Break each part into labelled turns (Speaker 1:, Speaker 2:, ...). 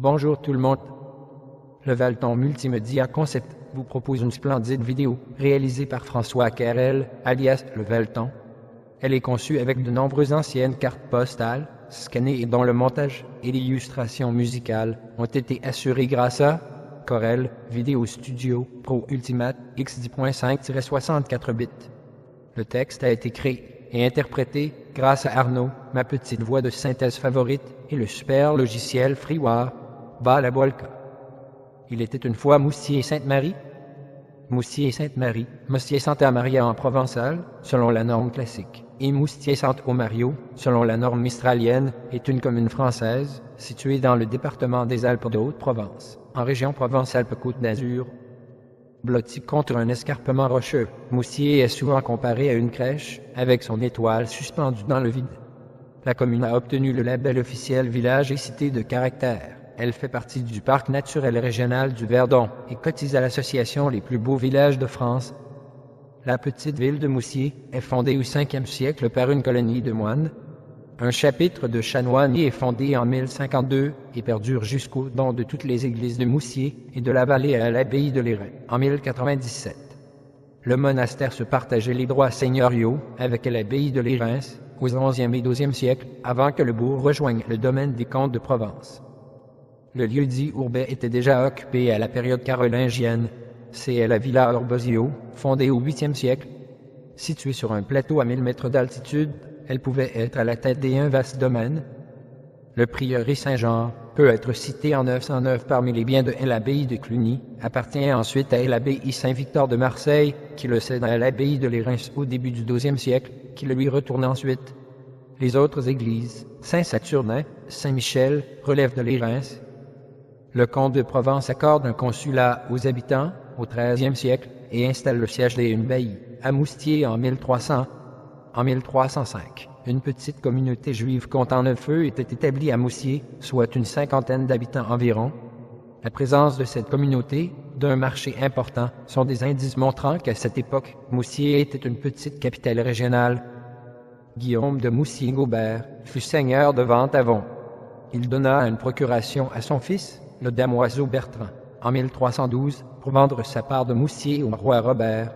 Speaker 1: Bonjour tout le monde. Le Valton Multimédia Concept vous propose une splendide vidéo réalisée par François Carrel, alias Le Valton. Elle est conçue avec de nombreuses anciennes cartes postales, scannées et dont le montage et l'illustration musicale ont été assurés grâce à Corel Video Studio Pro Ultimate X10.5-64 bits. Le texte a été créé et interprété grâce à Arnaud, ma petite voix de synthèse favorite, et le super logiciel Freeware, la Bolka. Il était une fois Moussier et Sainte-Marie. Moussier et Sainte-Marie, Moussier Santa Maria en provençal, selon la norme classique, et Moustier Saint-Omario, selon la norme mistralienne, est une commune française, située dans le département des Alpes de Haute-Provence, en région Provence-Alpes-Côte d'Azur. Blotti contre un escarpement rocheux, Moussier est souvent comparé à une crèche, avec son étoile suspendue dans le vide. La commune a obtenu le label officiel Village et Cité de Caractère. Elle fait partie du Parc naturel régional du Verdon et cotise à l'association Les plus beaux villages de France. La petite ville de Moussier est fondée au 5e siècle par une colonie de moines. Un chapitre de chanoines est fondé en 1052 et perdure jusqu'au don de toutes les églises de Moussier et de la vallée à l'abbaye de Lérins en 1097. Le monastère se partageait les droits seigneuriaux avec l'abbaye de Lérins aux 11e et 12e siècles avant que le bourg rejoigne le domaine des comtes de Provence. Le lieu-dit Ourbet était déjà occupé à la période carolingienne. C'est la Villa Urbosio, fondée au 8e siècle. Située sur un plateau à 1000 mètres d'altitude, elle pouvait être à la tête d'un vaste domaine. Le prieuré Saint-Jean peut être cité en 909 parmi les biens de l'abbaye de Cluny, appartient ensuite à l'abbaye Saint-Victor de Marseille, qui le cède à l'abbaye de Lérins au début du 12e siècle, qui le lui retourne ensuite. Les autres églises, Saint-Saturnin, Saint-Michel, relèvent de Lérins. Le comte de Provence accorde un consulat aux habitants au 13e siècle et installe le siège d'une baillie à Moustier en 1300. En 1305, une petite communauté juive comptant 9 feux était établie à Moussier, soit une cinquantaine d'habitants environ. La présence de cette communauté, d'un marché important, sont des indices montrant qu'à cette époque, Moussier était une petite capitale régionale. Guillaume de Moussier-Gaubert fut seigneur de Ventavon. Il donna une procuration à son fils, le damoiseau Bertrand, en 1312, pour vendre sa part de Moussier au roi Robert.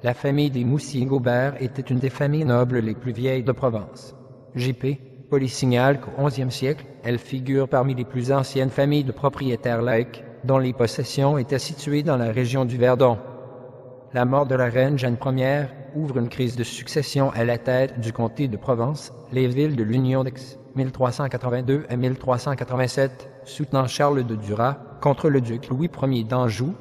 Speaker 1: La famille des Moussier-Gaubert était une des familles nobles les plus vieilles de Provence. J.P. signale qu'au XIe siècle, elle figure parmi les plus anciennes familles de propriétaires laïcs, dont les possessions étaient situées dans la région du Verdon. La mort de la reine Jeanne Ier ouvre une crise de succession à la tête du comté de Provence, les villes de l'Union d'Aix, 1382 à 1387, soutenant Charles de Duras contre le duc Louis Ier d'Anjou.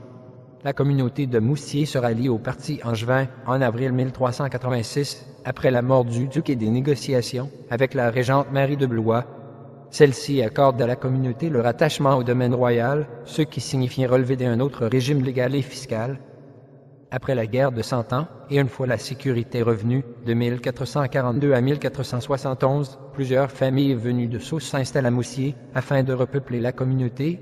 Speaker 1: La communauté de Moussier se rallie au parti angevin en avril 1386, après la mort du duc et des négociations avec la régente Marie de Blois. Celle-ci accorde à la communauté le rattachement au domaine royal, ce qui signifiait relever d'un autre régime légal et fiscal. Après la guerre de 100 ans, et une fois la sécurité revenue, de 1442 à 1471, plusieurs familles venues de Sauce s'installent à Moussier afin de repeupler la communauté.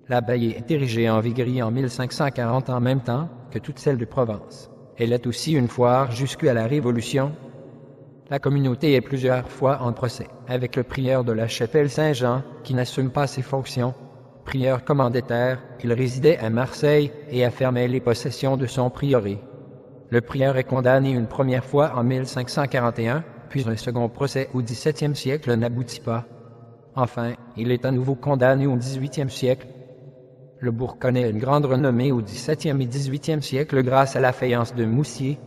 Speaker 1: L'abbaye est érigée en viguerie en 1540 en même temps que toutes celles de Provence. Elle est aussi une foire jusqu'à la Révolution. La communauté est plusieurs fois en procès avec le prieur de la chapelle Saint-Jean qui n'assume pas ses fonctions. Prieur commanditaire, il résidait à Marseille et affirmait les possessions de son prieuré. Le prieur est condamné une première fois en 1541, puis un second procès au XVIIe siècle n'aboutit pas. Enfin, il est à nouveau condamné au XVIIIe siècle. Le bourg connaît une grande renommée au XVIIe et XVIIIe siècle grâce à la faïence de Moussier.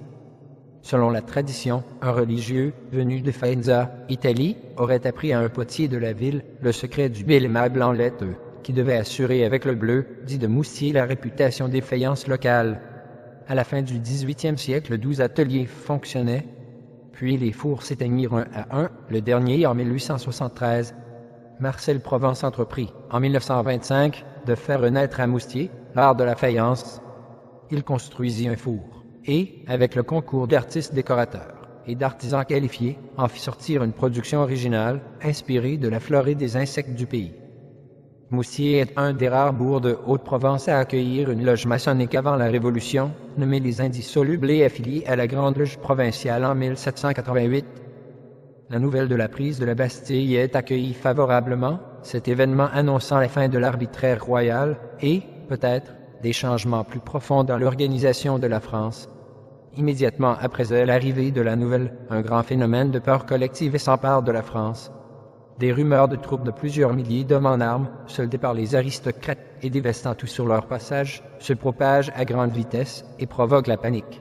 Speaker 1: Selon la tradition, un religieux venu de Faenza, Italie, aurait appris à un potier de la ville le secret du béléma blanc laiteux, qui devait assurer avec le bleu, dit de Moussier, la réputation des faïences locales. À la fin du XVIIIe siècle, 12 ateliers fonctionnaient, puis les fours s'éteignirent un à un, le dernier en 1873. Marcel Provence entreprit, en 1925, de faire renaître à Moustier l'art de la faïence. Il construisit un four et, avec le concours d'artistes décorateurs et d'artisans qualifiés, en fit sortir une production originale inspirée de la flore et des insectes du pays. Moussier est un des rares bourgs de Haute-Provence à accueillir une loge maçonnique avant la Révolution, nommée les Indissolubles et affiliée à la Grande Loge provinciale en 1788. La nouvelle de la prise de la Bastille est accueillie favorablement, cet événement annonçant la fin de l'arbitraire royal et, peut-être, des changements plus profonds dans l'organisation de la France. Immédiatement après l'arrivée de la nouvelle, un grand phénomène de peur collective s'empare de la France. Des rumeurs de troupes de plusieurs milliers d'hommes en armes, soldés par les aristocrates et dévastant tout sur leur passage, se propagent à grande vitesse et provoquent la panique.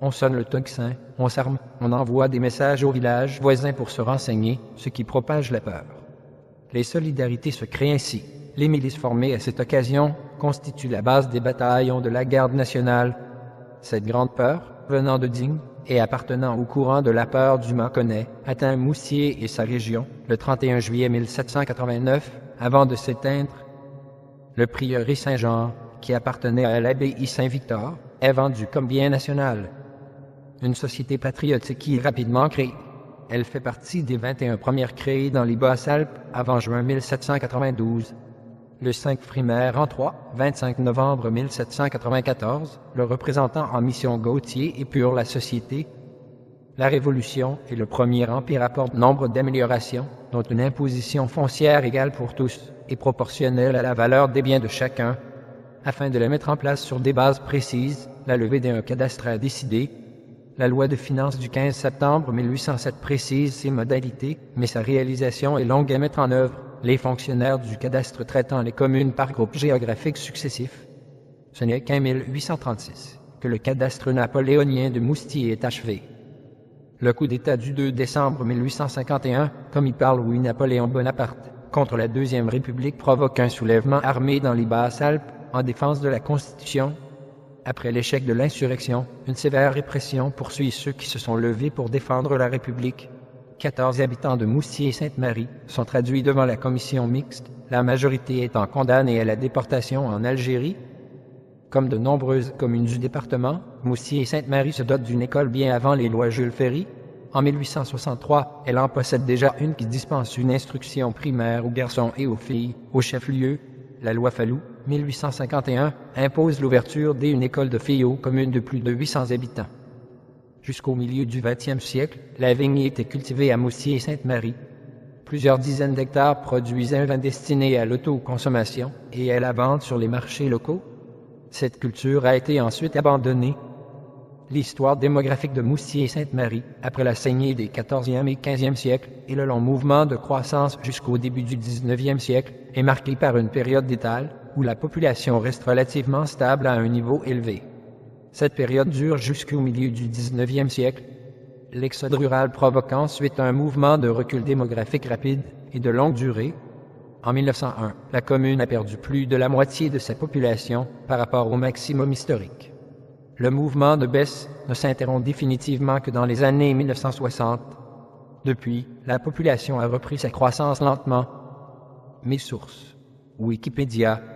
Speaker 1: On sonne le tocsin, on s'arme, on envoie des messages aux villages voisins pour se renseigner, ce qui propage la peur. Les solidarités se créent ainsi. Les milices formées à cette occasion constituent la base des bataillons de la garde nationale. Cette grande peur, venant de Digne et appartenant au courant de la peur du Mâconnais, atteint Moustier et sa région le 31 juillet 1789, avant de s'éteindre. Le prieuré Saint-Jean, qui appartenait à l'abbaye Saint-Victor, est vendu comme bien national. Une société patriotique qui est rapidement créée. Elle fait partie des 21 premières créées dans les Basses-Alpes avant juin 1792. Le 5 Frimaire en 25 novembre 1794, le représentant en mission Gautier épure la société. La Révolution et le Premier Empire apportent nombre d'améliorations, dont une imposition foncière égale pour tous et proportionnelle à la valeur des biens de chacun. Afin de la mettre en place sur des bases précises, la levée d'un cadastre a décidé. La loi de finances du 15 septembre 1807 précise ses modalités, mais sa réalisation est longue à mettre en œuvre, les fonctionnaires du cadastre traitant les communes par groupes géographiques successifs. Ce n'est qu'en 1836 que le cadastre napoléonien de Moustier est achevé. Le coup d'État du 2 décembre 1851, comme y parle Louis-Napoléon Bonaparte, contre la Deuxième République provoque un soulèvement armé dans les Basses-Alpes en défense de la Constitution. Après l'échec de l'insurrection, une sévère répression poursuit ceux qui se sont levés pour défendre la République. 14 habitants de Moustier et Sainte-Marie sont traduits devant la commission mixte, la majorité étant condamnée à la déportation en Algérie. Comme de nombreuses communes du département, Moustier et Sainte-Marie se dotent d'une école bien avant les lois Jules Ferry. En 1863, elle en possède déjà une qui dispense une instruction primaire aux garçons et aux filles, au chef-lieu. La loi Fallou, 1851, impose l'ouverture d'une école de filles aux communes de plus de 800 habitants. Jusqu'au milieu du XXe siècle, la vigne était cultivée à Moustier et Sainte-Marie. Plusieurs dizaines d'hectares produisaient un vin destiné à l'autoconsommation et à la vente sur les marchés locaux. Cette culture a été ensuite abandonnée. L'histoire démographique de Moustier et Sainte-Marie, après la saignée des 14e et 15e siècles et le long mouvement de croissance jusqu'au début du 19e siècle, est marquée par une période d'étale où la population reste relativement stable à un niveau élevé. Cette période dure jusqu'au milieu du 19e siècle. L'exode rural provoque ensuite un mouvement de recul démographique rapide et de longue durée. En 1901, la commune a perdu plus de la moitié de sa population par rapport au maximum historique. Le mouvement de baisse ne s'interrompt définitivement que dans les années 1960. Depuis, la population a repris sa croissance lentement. Mes sources. Wikipédia.